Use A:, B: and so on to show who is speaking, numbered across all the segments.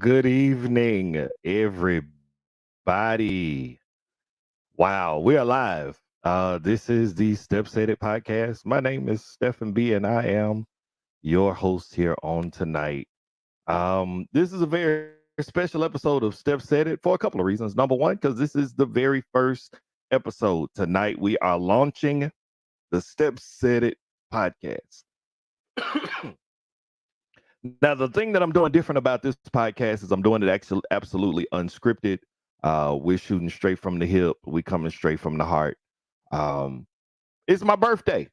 A: good evening, everybody. Wow, we're live. This is the Step Said It podcast. My name is Stephen B, and I am your host here on tonight. This is a very special episode of Step Said It for a couple of reasons. Number one, because this is the very first episode. Tonight, we are launching the Step Said It podcast. Now, the thing that I'm doing different about this podcast is I'm doing it actually absolutely unscripted. We're shooting straight from the hip. We coming straight from the heart. Um, it's my birthday.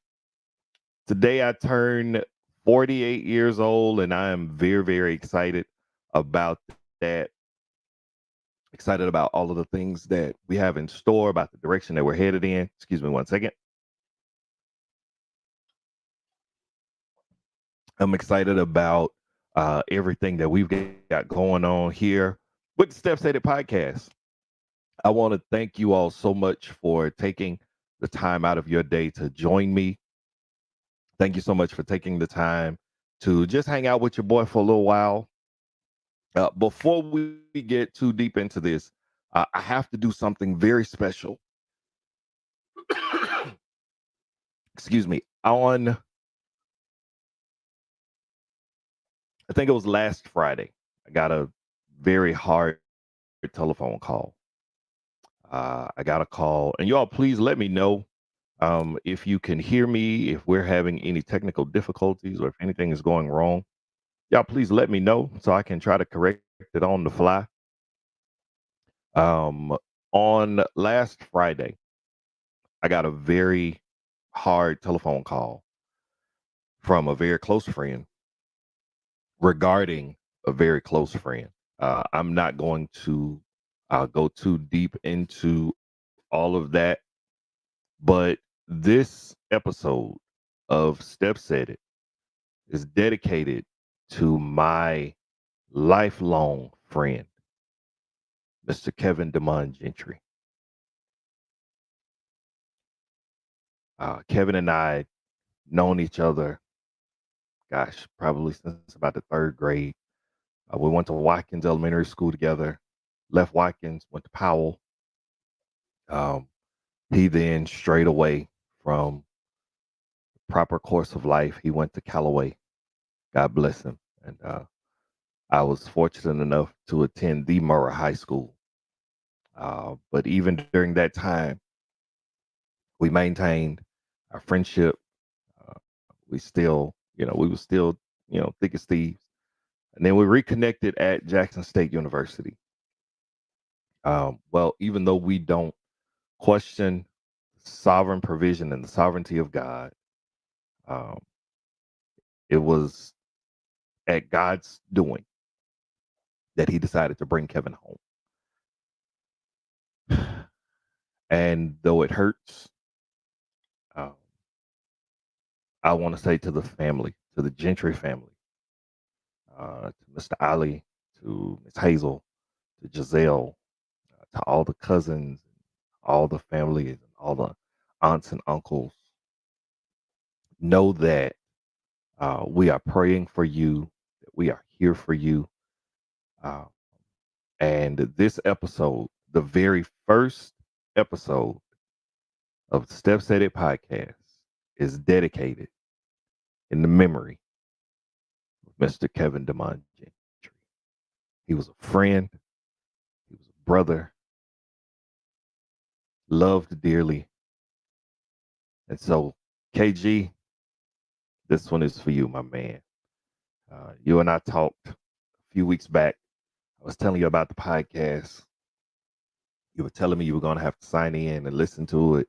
A: Today I turned 48 years old, and I am very, very excited about that. Excited about all of the things that we have in store, about the direction that we're headed in. Excuse me one second. I'm excited about everything that we've got going on here with the Steps Headed podcast. I want to thank you all so much for taking the time out of your day to join me. Thank you so much for taking the time to just hang out with your boy for a little while. Before we get too deep into this, I have to do something very special. Excuse me. I think it was last Friday, I got a very hard telephone call. I got a call, and y'all, please let me know if you can hear me, if we're having any technical difficulties, or if anything is going wrong. Y'all, please let me know so I can try to correct it on the fly. Um, on last Friday, I got a very hard telephone call from a very close friend regarding a very close friend. I'm not going to go too deep into all of that, but this episode of Step Said It is dedicated to my lifelong friend, Mr. Kevin DeMond Gentry. Kevin and I known each other, gosh, probably since about the third grade. We went to Watkins Elementary School together, left Watkins, went to Powell. Um, he then strayed away from the proper course of life. He went to Callaway. God bless him. And I was fortunate enough to attend the Murrah High School. But even during that time, we maintained our friendship. Uh, we still, we were still, thick as thieves. And then we reconnected at Jackson State University. Well, even though we don't question sovereign provision and the sovereignty of God, um, it was at God's doing that He decided to bring Kevin home. And though it hurts, um, I want to say to the family, to the Gentry family, to Mr. Ali, to Miss Hazel, to Giselle, to all the cousins, all the families, and all the aunts and uncles, know that we are praying for you, that we are here for you. Uh, and this episode, the very first episode of the Step Said It podcast, is dedicated in the memory of Mr. Kevin DeMond Gentry. He was a friend, he was a brother, loved dearly. And so, KG, this one is for you, my man. You and I talked a few weeks back. I was telling you about the podcast. You were telling me you were going to have to sign in and listen to it.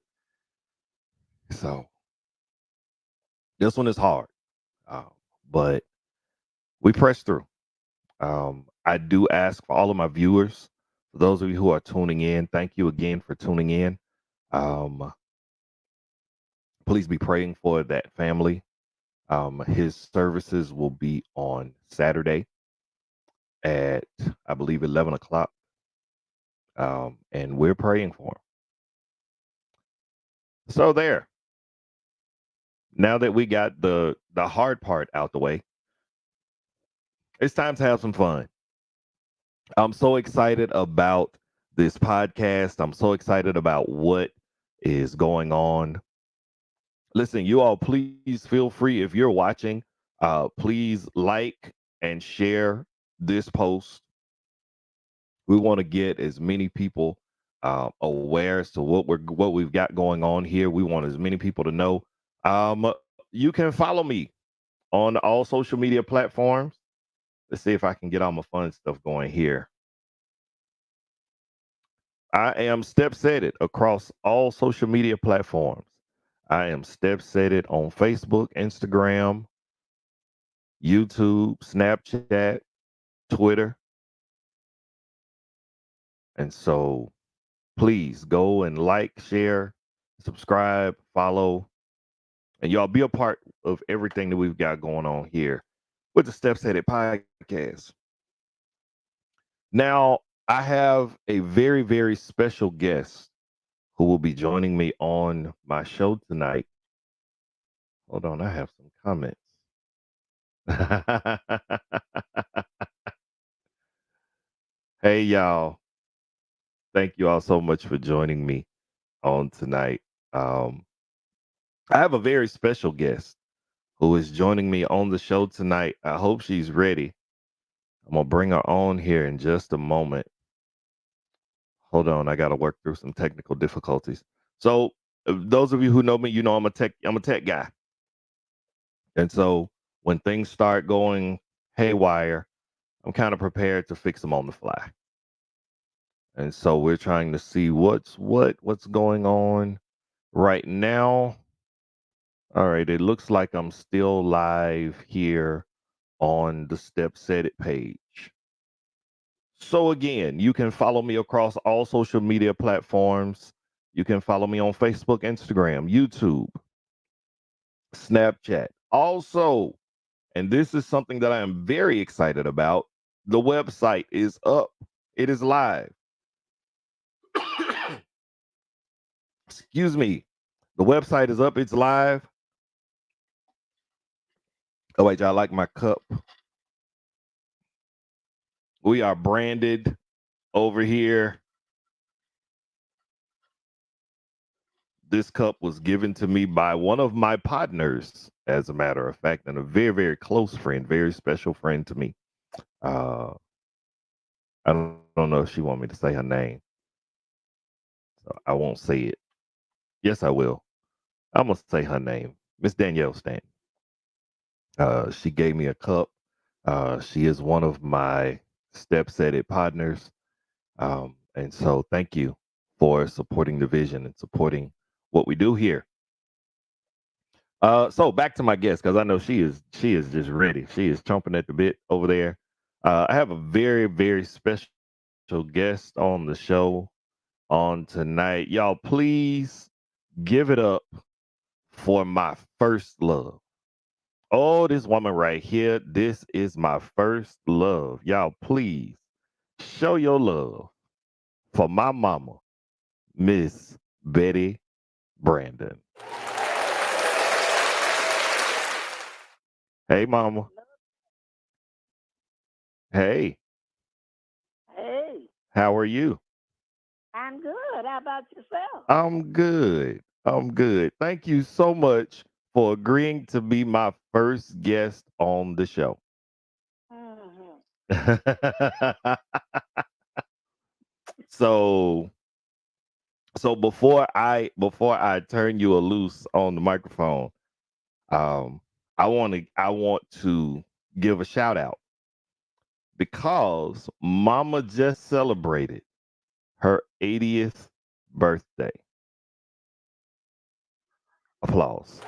A: So, this one is hard, uh, but we press through. I do ask for all of my viewers, for those of you who are tuning in, thank you again for tuning in. Um, please be praying for that family. His services will be on Saturday at, I believe, 11 o'clock. And we're praying for him. So there. Now that we got the hard part out the way, it's time to have some fun. I'm so excited about this podcast. I'm so excited about what is going on. Listen, you all, please feel free if you're watching, please like and share this post. We want to get as many people aware as to what we've got going on here. We want as many people to know. You can follow me on all social media platforms. Let's see if I can get all my fun stuff going here. I am Step Said It across all social media platforms. I am Step Said It on Facebook, Instagram, YouTube, Snapchat, Twitter. And so please go and like, share, subscribe, follow, and y'all be a part of everything that we've got going on here with the Steps Headed podcast. Now, I have a very, very special guest who will be joining me on my show tonight. Hold on, I have some comments. Hey, y'all. Thank you all so much for joining me on tonight. Um, I have a very special guest who is joining me on the show tonight. I hope she's ready. I'm going to bring her on here in just a moment. Hold on, I got to work through some technical difficulties. So, those of you who know me, you know I'm a tech guy. And so, when things start going haywire, I'm kind of prepared to fix them on the fly. And so we're trying to see what's going on right now. All right, it looks like I'm still live here on the Step Said It page. So again, you can follow me across all social media platforms. You can follow me on Facebook, Instagram, YouTube, Snapchat. Also, and this is something that I am very excited about, the website is up. It is live. Excuse me. The website is up. It's live. Oh, wait, y'all like my cup? We are branded over here. This cup was given to me by one of my partners, as a matter of fact, and a very, very close friend, very special friend to me. Uh, I don't know if she want me to say her name, so I won't say it. Yes, I will. I'm gonna say her name, Miss Danielle Stanton. She gave me a cup. She is one of my Step Said It partners. And so thank you for supporting the vision and supporting what we do here. So back to my guest, because I know she is just ready. She is chomping at the bit over there. I have a very, very special guest on the show on tonight. Y'all, please give it up for my first love. Oh, this woman right here. This is my first love. Y'all, please show your love for my mama, Miss Betty Brandon. Hey, mama. Hey,
B: Hey,
A: how are you?
B: I'm good. How about yourself?
A: I'm good. I'm good. Thank you so much for agreeing to be my first guest on the show.
B: Hmm.
A: so so before I turn you a loose on the microphone, um I want to give a shout out because mama just celebrated her 80th birthday. Applause.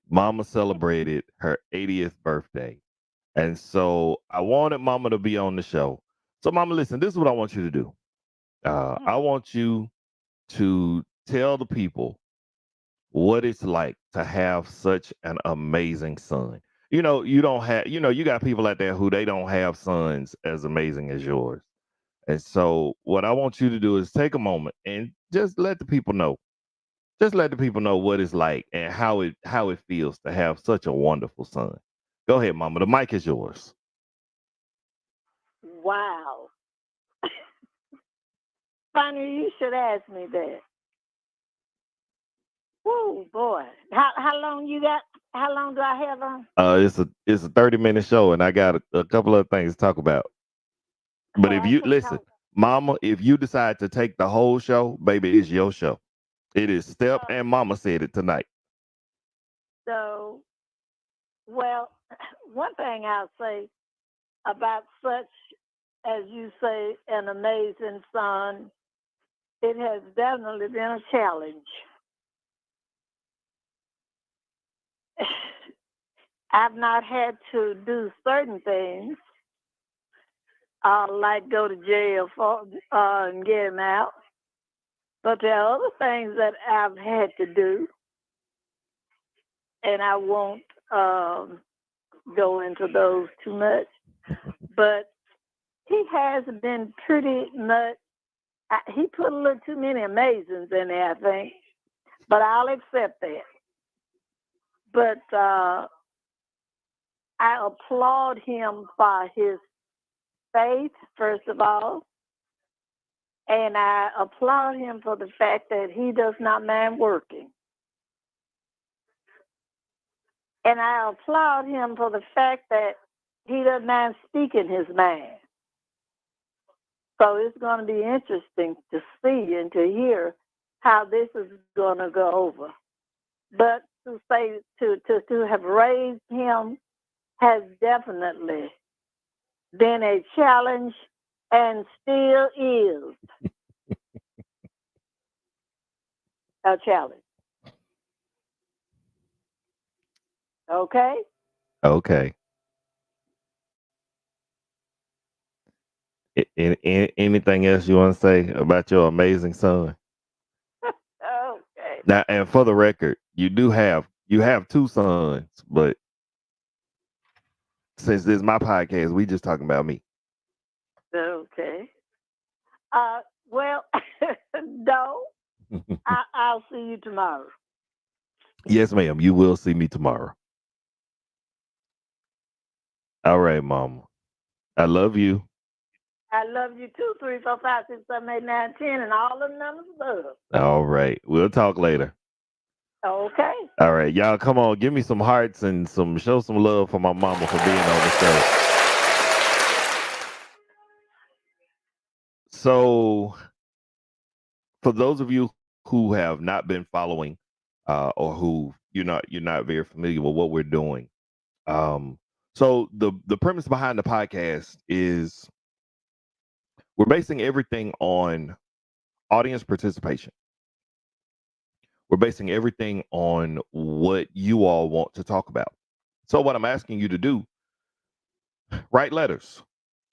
A: Mama celebrated her 80th birthday. And so I wanted mama to be on the show. So, mama, listen, this is what I want you to do. I want you to tell the people what it's like to have such an amazing son. You don't have, you got people out there who they don't have sons as amazing as yours. And so, what I want you to do is take a moment and just let the people know. Just let the people know what it's like and how it feels to have such a wonderful son. Go ahead, mama. The mic is yours.
B: Wow. Funny you should ask me that. Whoa, boy. How long you got? How long do I have on?
A: It's a 30-minute show, and I got a couple of things to talk about. But
B: Okay,
A: if
B: I
A: you
B: can
A: listen,
B: talk.
A: Mama, if you decide to take the whole show, baby, it's your show. It is Step
B: Uh,
A: and Mama said it tonight.
B: so, well, one thing I'll say about such as you say, an amazing son, it has definitely been a challenge. I've not had to do certain things, like go to jail for and get him out. But there are other things that I've had to do, and I won't go into those too much. But he has been pretty much. He put a little too many amazings in there, I think. But I'll accept that. But I applaud him for his faith, first of all, and I applaud him for the fact that he does not mind working. And I applaud him for the fact that he doesn't mind speaking his mind. So it's going to be interesting to see and to hear how this is going to go over. But to say to have raised him has definitely been a challenge and still is a challenge. Okay?
A: Okay. Anything else you want to say about your amazing son?
B: Okay.
A: Now, and for the record, you have two sons, but since this is my podcast, we just talking about me.
B: Okay. Well, no, I'll see you tomorrow.
A: Yes, ma'am. You will see me tomorrow. All right, Mama. I love you.
B: I love you too. 3, 4, 5, 6, 7, 8, 9, 10, and all the numbers above.
A: All right. We'll talk later.
B: Okay.
A: All right, y'all, come on, give me some hearts and show some love for my mama for being on the show. So, for those of you who have not been following, or who you're not very familiar with what we're doing, so the premise behind the podcast is we're basing everything on audience participation. We're basing everything on what you all want to talk about. So, what I'm asking you to do, write letters.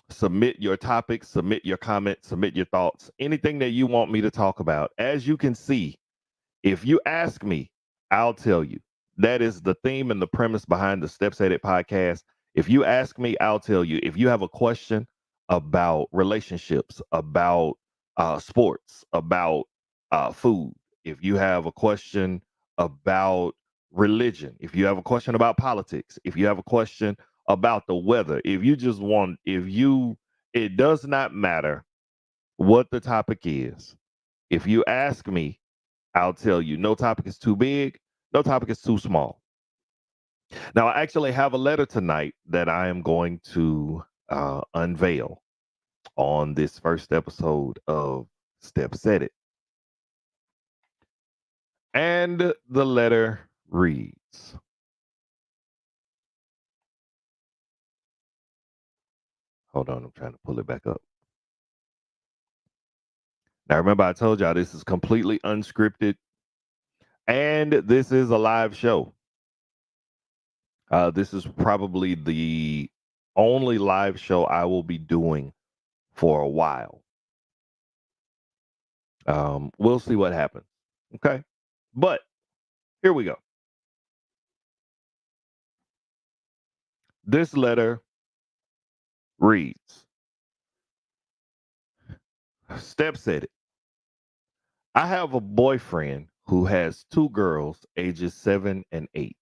A: Submit your topics, submit your comments, submit your thoughts, anything that you want me to talk about. As you can see, if you ask me, I'll tell you. That is the theme and the premise behind the Steps At It podcast. If you ask me, I'll tell you. If you have a question about relationships, about sports, about food, if you have a question about religion, if you have a question about politics, if you have a question about the weather, if you just want, it does not matter what the topic is. If you ask me, I'll tell you. No topic is too big, no topic is too small. Now, I actually have a letter tonight that I am going to unveil on this first episode of Steps At It. And the letter reads, hold on, I'm trying to pull it back up. Now, remember, I told y'all this is completely unscripted and this is a live show. This is probably the only live show I will be doing for a while. We'll see what happens. Okay. But here we go. This letter reads, Steps At It. I have a boyfriend who has 2 girls, ages 7 and 8.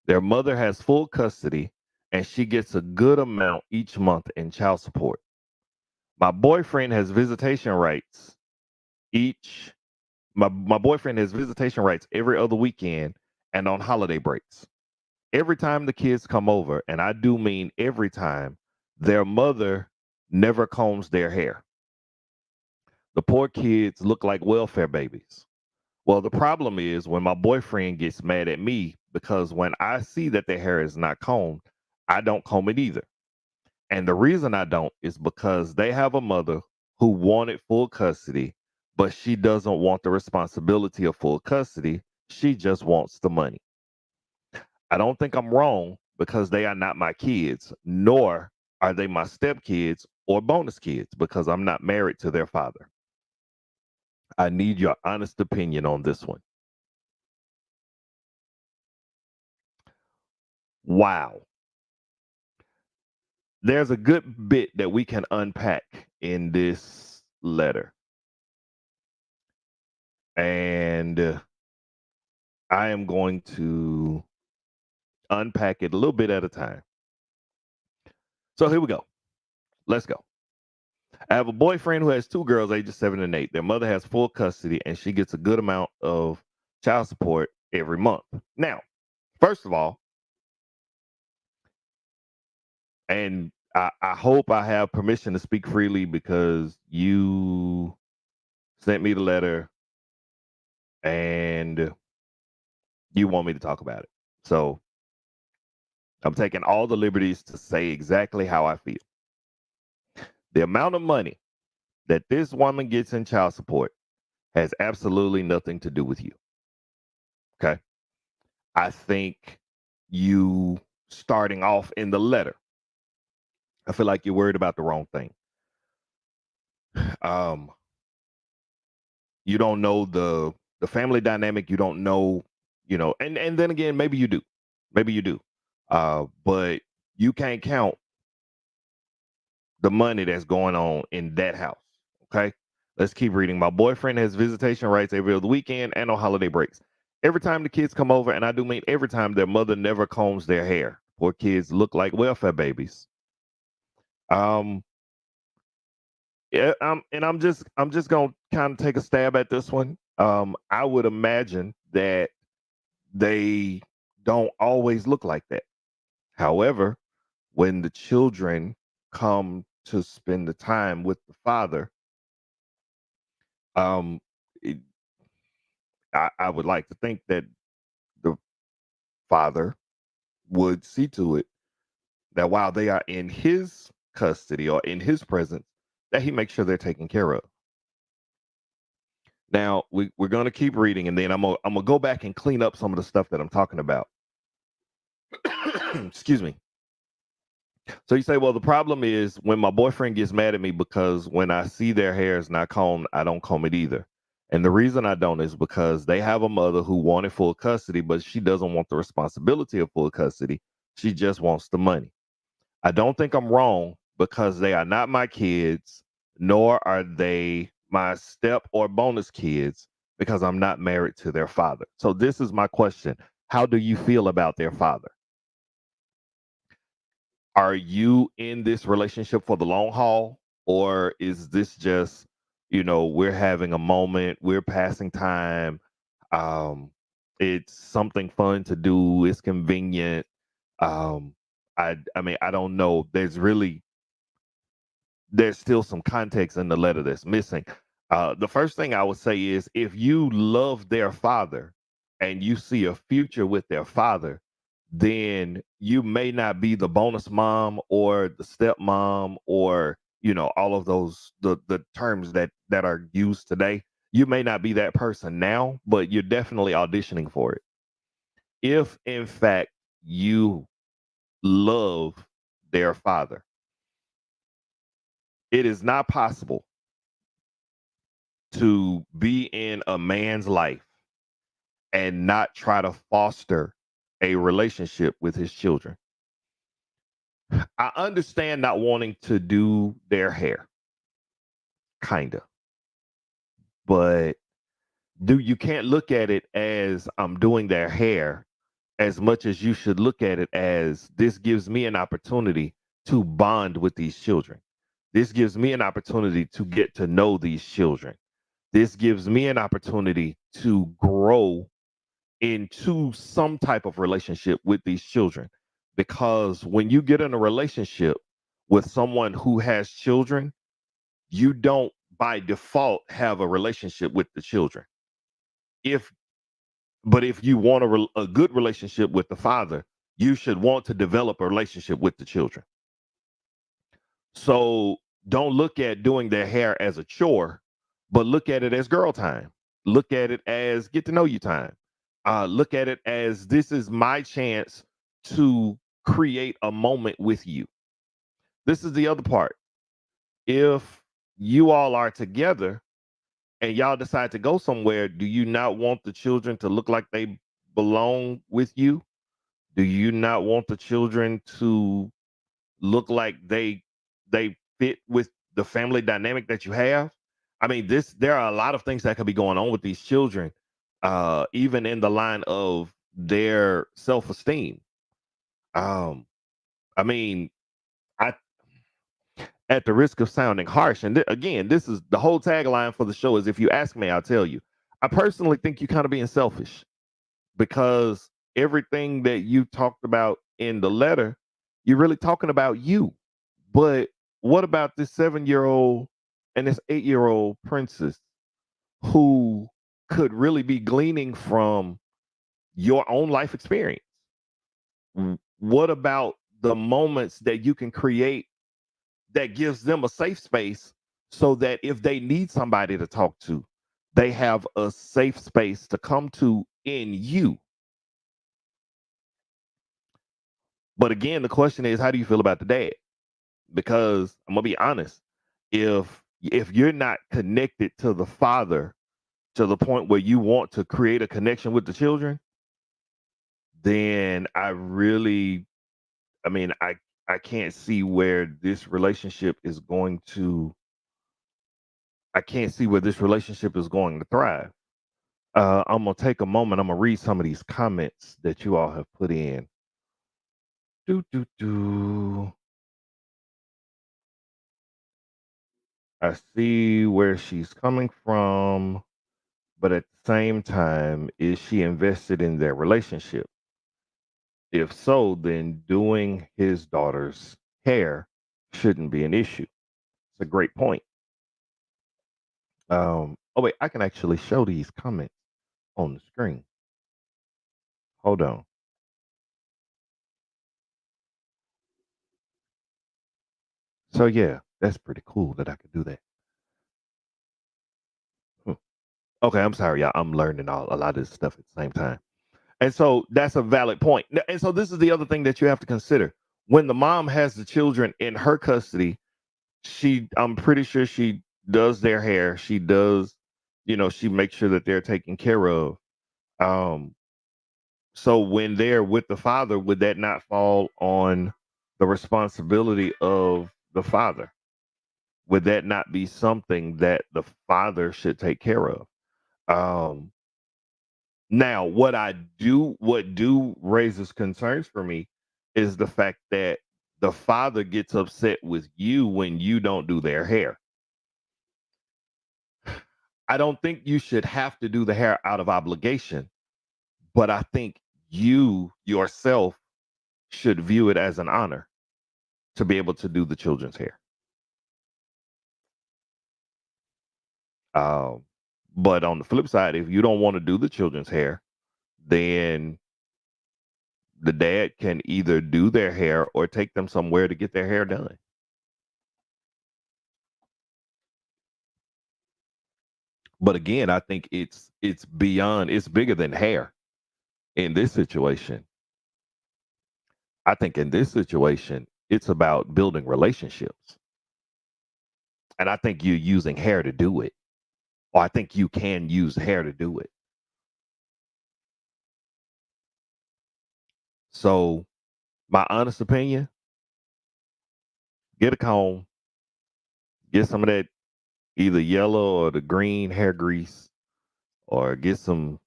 A: Their mother has full custody and she gets a good amount each month in child support. My boyfriend has visitation rights my boyfriend has visitation rights every other weekend and on holiday breaks. Every time the kids come over, and I do mean every time, their mother never combs their hair. The poor kids look like welfare babies. Well, the problem is when my boyfriend gets mad at me because when I see that their hair is not combed, I don't comb it either. And the reason I don't is because they have a mother who wanted full custody, but she doesn't want the responsibility of full custody. She just wants the money. I don't think I'm wrong because they are not my kids, nor are they my stepkids or bonus kids because I'm not married to their father. I need your honest opinion on this one. Wow. There's a good bit that we can unpack in this letter. And I am going to unpack it a little bit at a time. So here we go. Let's go. I have a boyfriend who has two girls, ages 7 and 8. Their mother has full custody, and she gets a good amount of child support every month. Now, first of all, and I hope I have permission to speak freely because you sent me the letter and you want me to talk about it. So I'm taking all the liberties to say exactly how I feel. The amount of money that this woman gets in child support has absolutely nothing to do with you. Okay. I think you starting off in the letter, I feel like you're worried about the wrong thing. Um, you don't know the family dynamic. You don't know, and then again, maybe you do. Maybe you do. But you can't count the money that's going on in that house. Okay. Let's keep reading. My boyfriend has visitation rights every other weekend and on holiday breaks. Every time the kids come over, and I do mean every time, their mother never combs their hair. Poor kids look like welfare babies. Um, yeah, and I'm just gonna kind of take a stab at this one. I would imagine that they don't always look like that. However, when the children come to spend the time with the father, um, it, I would like to think that the father would see to it that while they are in his custody or in his presence, that he makes sure they're taken care of. Now we're gonna keep reading, and then I'm gonna go back and clean up some of the stuff that I'm talking about. Excuse me. So you say, well, the problem is when my boyfriend gets mad at me because when I see their hair is not combed, I don't comb it either. And the reason I don't is because they have a mother who wanted full custody, but she doesn't want the responsibility of full custody. She just wants the money. I don't think I'm wrong because they are not my kids, nor are they my step or bonus kids because I'm not married to their father. So this is my question. How do you feel about their father? Are you in this relationship for the long haul, or is this just, we're having a moment, we're passing time, um it's something fun to do, it's convenient. um I mean, I don't know, there's still some context in the letter that's missing. The first thing I would say is if you love their father and you see a future with their father, then you may not be the bonus mom or the stepmom or all of those the terms that are used today. You may not be that person now, but you're definitely auditioning for it. If in fact you love their father, it is not possible to be in a man's life and not try to foster a relationship with his children. I understand not wanting to do their hair, kind of, but you can't look at it as I'm doing their hair as much as you should look at it as this gives me an opportunity to bond with these children. This gives me an opportunity to get to know these children. This gives me an opportunity to grow into some type of relationship with these children. Because when you get in a relationship with someone who has children, you don't by default have a relationship with the children. If but if you want a good relationship with the father, you should want to develop a relationship with the children. So don't look at doing their hair as a chore, but look at it as girl time. Look at it as get to know you time. Look at it as this is my chance to create a moment with you. This is the other part. If you all are together and y'all decide to go somewhere, do you not want the children to look like they belong with you? Do you not want the children to look like they fit with the family dynamic that you have? I mean, this there are a lot of things that could be going on with these children, even in the line of their self-esteem. Um, I mean, I at the risk of sounding harsh, and again, this is the whole tagline for the show is if you ask me, I'll tell you. I personally think you're kind of being selfish because everything that you talked about in the letter, you're really talking about you. But what about this 7-year-old and this 8-year-old princess who could really be gleaning from your own life experience? What about the moments that you can create that gives them a safe space so that if they need somebody to talk to, they have a safe space to come to in you? But again, the question is, how do you feel about the dad? Because I'm gonna be honest, if you're not connected to the father to the point where you want to create a connection with the children, then I mean, I can't see where this relationship is going to. I can't see where this relationship is going to thrive. I'm gonna take a moment. I'm gonna read some of these comments that you all have put in. Do do do. I see where she's coming from, but at the same time, is she invested in their relationship? If so, then doing his daughter's hair shouldn't be an issue. It's a great point. Oh wait, I can actually show these comments on the screen. Hold on. So yeah, that's pretty cool that I could do that. Hmm. Okay, I'm sorry, y'all. I'm learning a lot of this stuff at the same time. And so that's a valid point. And so this is the other thing that you have to consider. When the mom has the children in her custody, I'm pretty sure she does their hair. She does, she makes sure that they're taken care of. Um, so when they're with the father, would that not fall on the responsibility of the father? Would that not be something that the father should take care of? Um, Now, what do raises concerns for me is the fact that the father gets upset with you when you don't do their hair. I don't think you should have to do the hair out of obligation, but I think you yourself should view it as an honor to be able to do the children's hair. Um, but on the flip side, if you don't want to do the children's hair, then the dad can either do their hair or take them somewhere to get their hair done. But again, I think it's beyond, it's bigger than hair in this situation. I think in this situation, it's about building relationships. And I think you're using hair to do it. Or I think you can use hair to do it. So my honest opinion, get a comb, get some of that either yellow or the green hair grease, or get some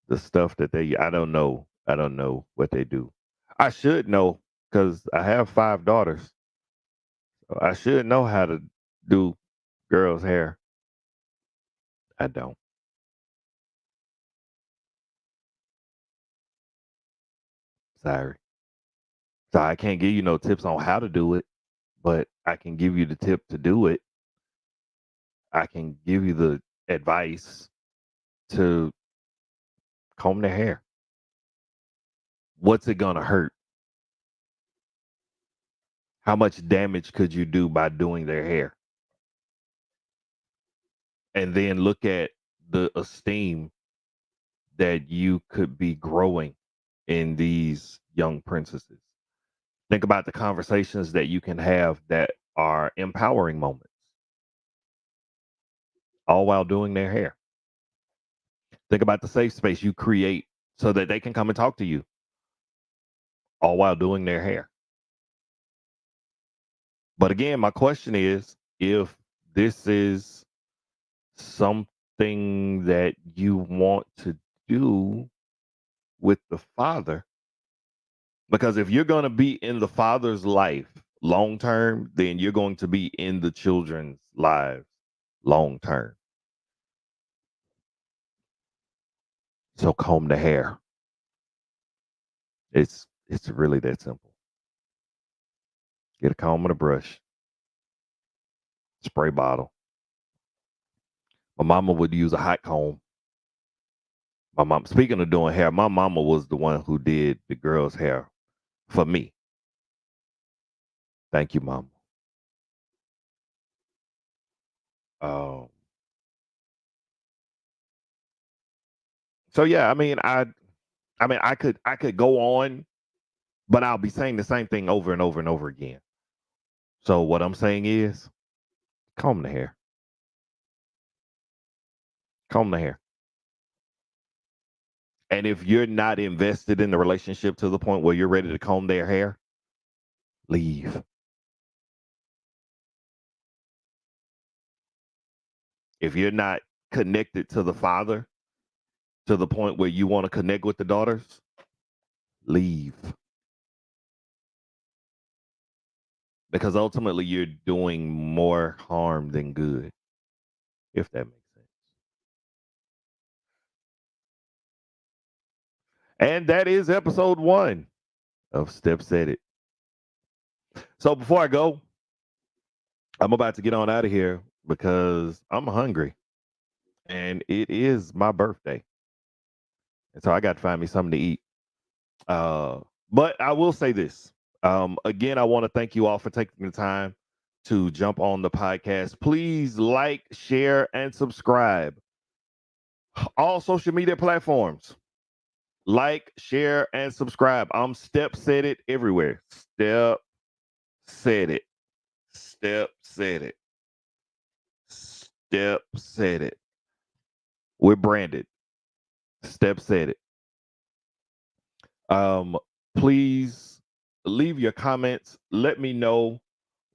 A: the stuff that they I don't know. I don't know what they do. I should know because I have 5 daughters. So I should know how to do girls' hair. I don't. Sorry. So I can't give you no tips on how to do it, but I can give you the tip to do it. I can give you the advice to comb their hair. What's it gonna hurt? How much damage could you do by doing their hair? And then look at the esteem that you could be growing in these young princesses. Think about the conversations that you can have that are empowering moments, all while doing their hair. Think about the safe space you create so that they can come and talk to you, all while doing their hair. But again, my question is if this is something that you want to do with the father, because if you're going to be in the father's life long term, then you're going to be in the children's lives long term. So comb the hair. It's really that simple. Get a comb and a brush, spray bottle. My mama would use a hot comb. My mom, speaking of doing hair, my mama was the one who did the girls' hair for me. Thank you, mama. Um, so yeah, I mean, I could go on, but I'll be saying the same thing over and over and over again. So what I'm saying is, comb the hair, comb the hair. And if you're not invested in the relationship to the point where you're ready to comb their hair, leave. If you're not connected to the father to the point where you want to connect with the daughters, leave. Because ultimately you're doing more harm than good, if that makes sense. And that is episode 1 of Step Said It. So before I go, I'm about to get on out of here because I'm hungry and it is my birthday. And so I got to find me something to eat. But I will say this. Again, I want to thank you all for taking the time to jump on the podcast. Please like, share, and subscribe. All social media platforms. Like, share, and subscribe. I'm Step Said It everywhere. Step Said It. Step Said It. Step Said It. We're branded. Step Said It. Um, please leave your comments. Let me know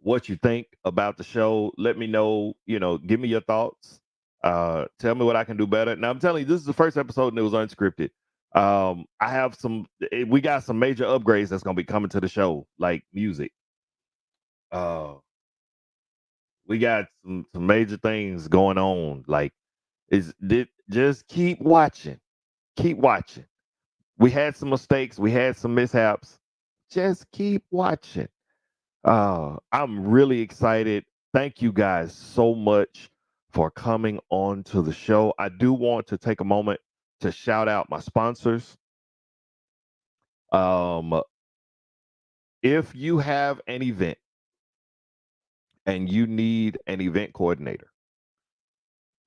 A: what you think about the show. Let me know, give me your thoughts. Tell me what I can do better. Now I'm telling you, this is the first episode and it was unscripted. I have we got some major upgrades that's gonna be coming to the show, like music. We got some major things going on. Like just keep watching. Keep watching. We had some mistakes, we had some mishaps. Just keep watching. I'm really excited. Thank you guys so much for coming on to the show. I do want to take a moment to shout out my sponsors. Um, if you have an event and you need an event coordinator,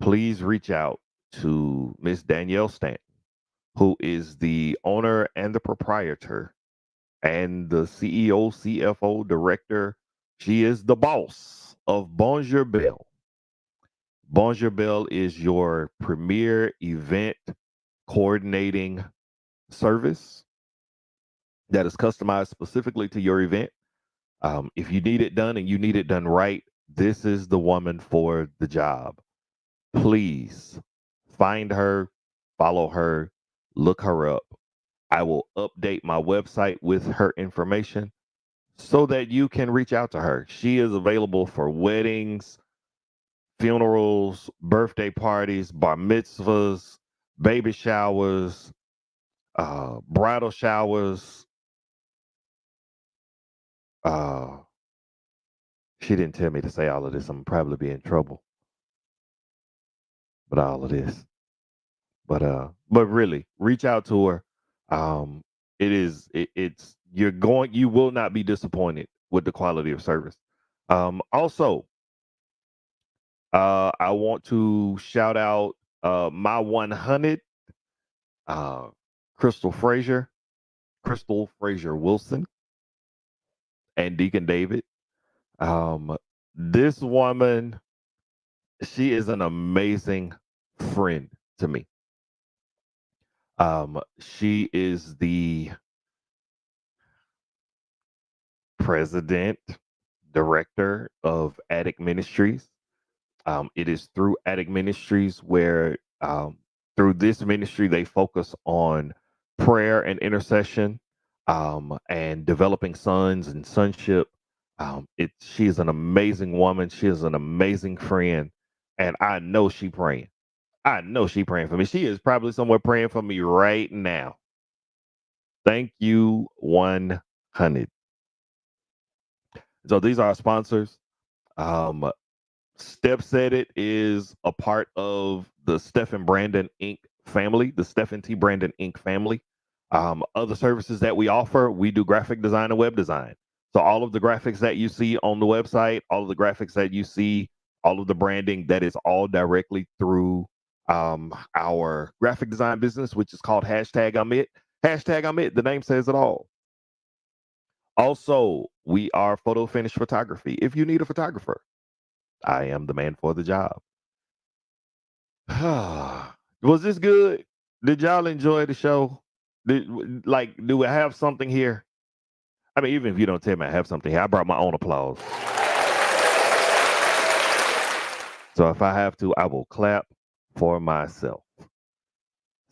A: please reach out to Miss Danielle Stanton, who is the owner and the proprietor and the CEO, CFO, director. She is the boss of Bonjour Bell. Bonjour Bell is your premier event coordinating service that is customized specifically to your event. If you need it done and you need it done right, this is the woman for the job. Please find her, follow her, look her up. I will update my website with her information. so that you can reach out to her. She is available for weddings, funerals, birthday parties, bar mitzvahs, baby showers, bridal showers. Uh, she didn't tell me to say all of this. I'm probably be in trouble with all of this. But really, reach out to her. Um, it's you will not be disappointed with the quality of service. Also, I want to shout out my 100 uh, Crystal Frazier, Crystal Frazier Wilson, and Deacon David. Um, this woman, she is an amazing friend to me. She is the president, director of Attic Ministries. It is through Attic Ministries where, through this ministry, they focus on prayer and intercession, and developing sons and sonship. She is an amazing woman. She is an amazing friend, and I know she praying. I know she praying for me. She is probably somewhere praying for me right now. Thank you, 100. So these are our sponsors. Um, Step Said It is a part of the Stephen Brandon Inc. family, the Stephen T. Brandon Inc. family. Other services that we offer, we do graphic design and web design. So all of the graphics that you see on the website, all of the graphics that you see, all of the branding, that is all directly through our graphic design business, which is called Hashtag I'm It. Hashtag I'm It, the name says it all. Also, we are photo finish photography. If you need a photographer, I am the man for the job. Was this good? Did y'all enjoy the show? Do we have something here? I mean, even if you don't tell me I have something here, I brought my own applause. So if I have to, I will clap for myself.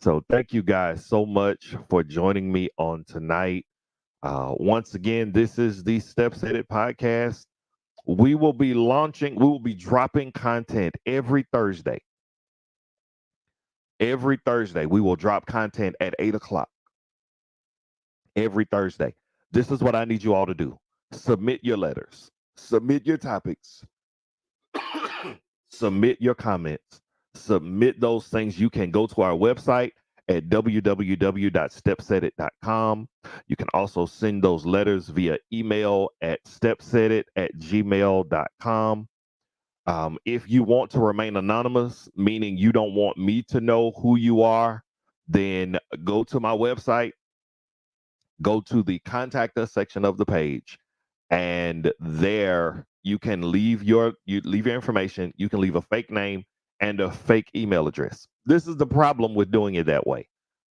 A: So thank you guys so much for joining me on tonight. Once again, this is the Step Said It podcast. We will be dropping content every Thursday. Every Thursday, we will drop content at 8 o'clock. Every Thursday. This is what I need you all to do. Submit your letters, submit your topics, submit your comments, submit those things. You can go to our website at www.stepsaidit.com. You can also send those letters via email at stepsaidit@gmail.com. If you want to remain anonymous, meaning you don't want me to know who you are, then go to my website, go to the contact us section of the page, and there you can leave your information. You can leave a fake name and a fake email address. This is the problem with doing it that way.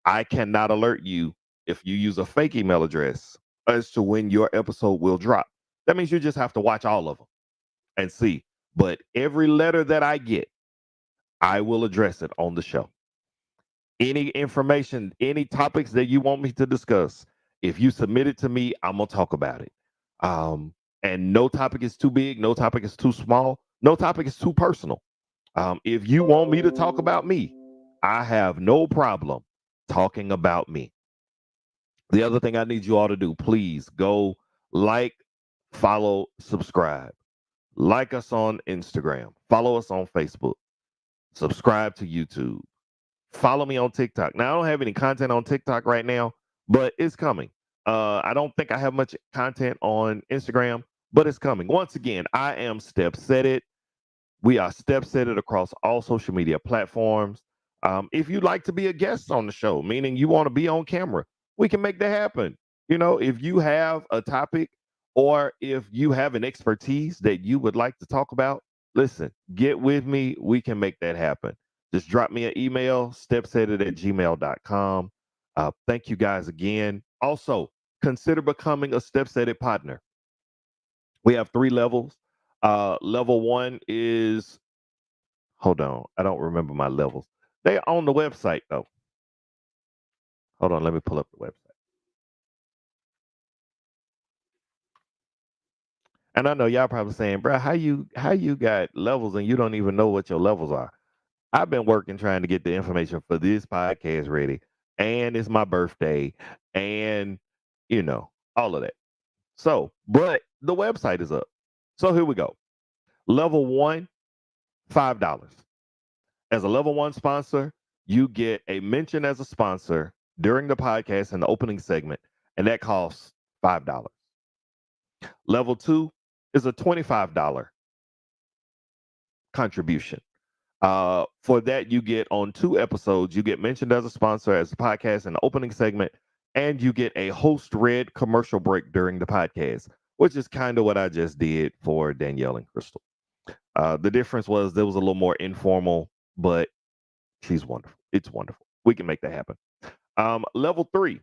A: I cannot alert you if you use a fake email address as to when your episode will drop. That means you just have to watch all of them and see. But every letter that I get, I will address it on the show. Any information, any topics that you want me to discuss, if you submit it to me, I'm gonna talk about it. And no topic is too big, no topic is too small, no topic is too personal. If you want me to talk about me, I have no problem talking about me. The other thing I need you all to do, please go like, follow, subscribe. Like us on Instagram, follow us on Facebook, subscribe to YouTube. Follow me on TikTok. Now, I don't have any content on TikTok right now, but it's coming. I don't think I have much content on Instagram, but it's coming. Once again, I am Step Said It. We are Step Said It across all social media platforms. If you'd like to be a guest on the show, meaning you want to be on camera, we can make that happen. If you have a topic or if you have an expertise that you would like to talk about, listen, get with me. We can make that happen. Just drop me an email, stepsaidit@gmail.com. Thank you guys again. Also, consider becoming a Step Said It partner. We have 3 levels. Level 1 is, hold on, I don't remember my levels. They're on the website though. Hold on, let me pull up the website. And I know y'all probably saying, bro, how you got levels and you don't even know what your levels are? I've been working trying to get the information for this podcast ready, and it's my birthday, and all of that. So, but the website is up. So here we go. Level 1, $5. As a level 1 sponsor, you get a mention as a sponsor during the podcast in the opening segment, and that costs $5. Level 2 is a $25 contribution. For that, you get on 2 episodes, you get mentioned as a sponsor as a podcast in the opening segment, and you get a host read commercial break during the podcast, which is kind of what I just did for Danielle and Crystal. The difference was there was a little more informal, but she's wonderful. It's wonderful. We can make that happen. Level 3.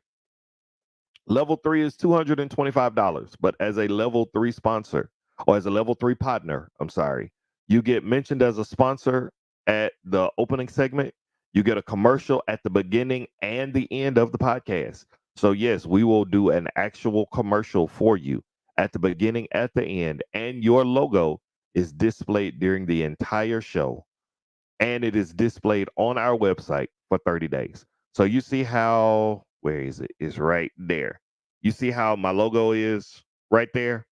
A: Level 3 is $225, but as a level 3 sponsor or as a level 3 partner, I'm sorry, you get mentioned as a sponsor at the opening segment. You get a commercial at the beginning and the end of the podcast. So, yes, we will do an actual commercial for you at the beginning, at the end, and your logo is displayed during the entire show. And it is displayed on our website for 30 days. So you see how, where is it? It's right there. You see how my logo is right there?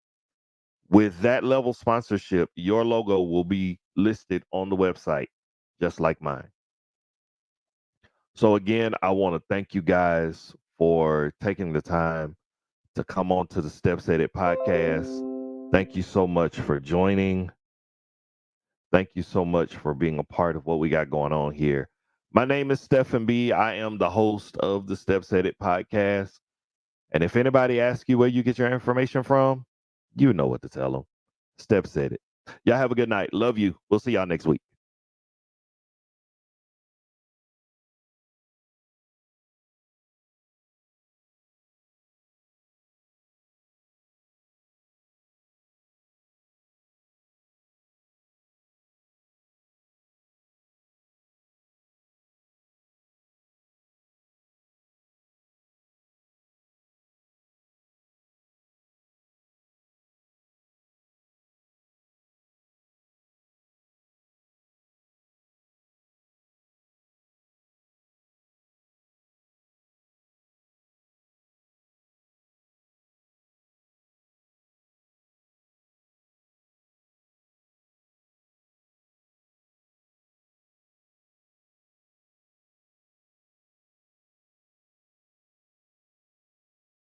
A: With that level sponsorship, your logo will be listed on the website, just like mine. So again, I want to thank you guys for taking the time to come on to the Steps Edit podcast. Thank you so much for joining. Thank you so much for being a part of what we got going on here. My name is Stephen B. I am the host of the Steps Edit podcast. And if anybody asks you where you get your information from, you know what to tell them. Steps Edit. Y'all have a good night. Love you. We'll see y'all next week.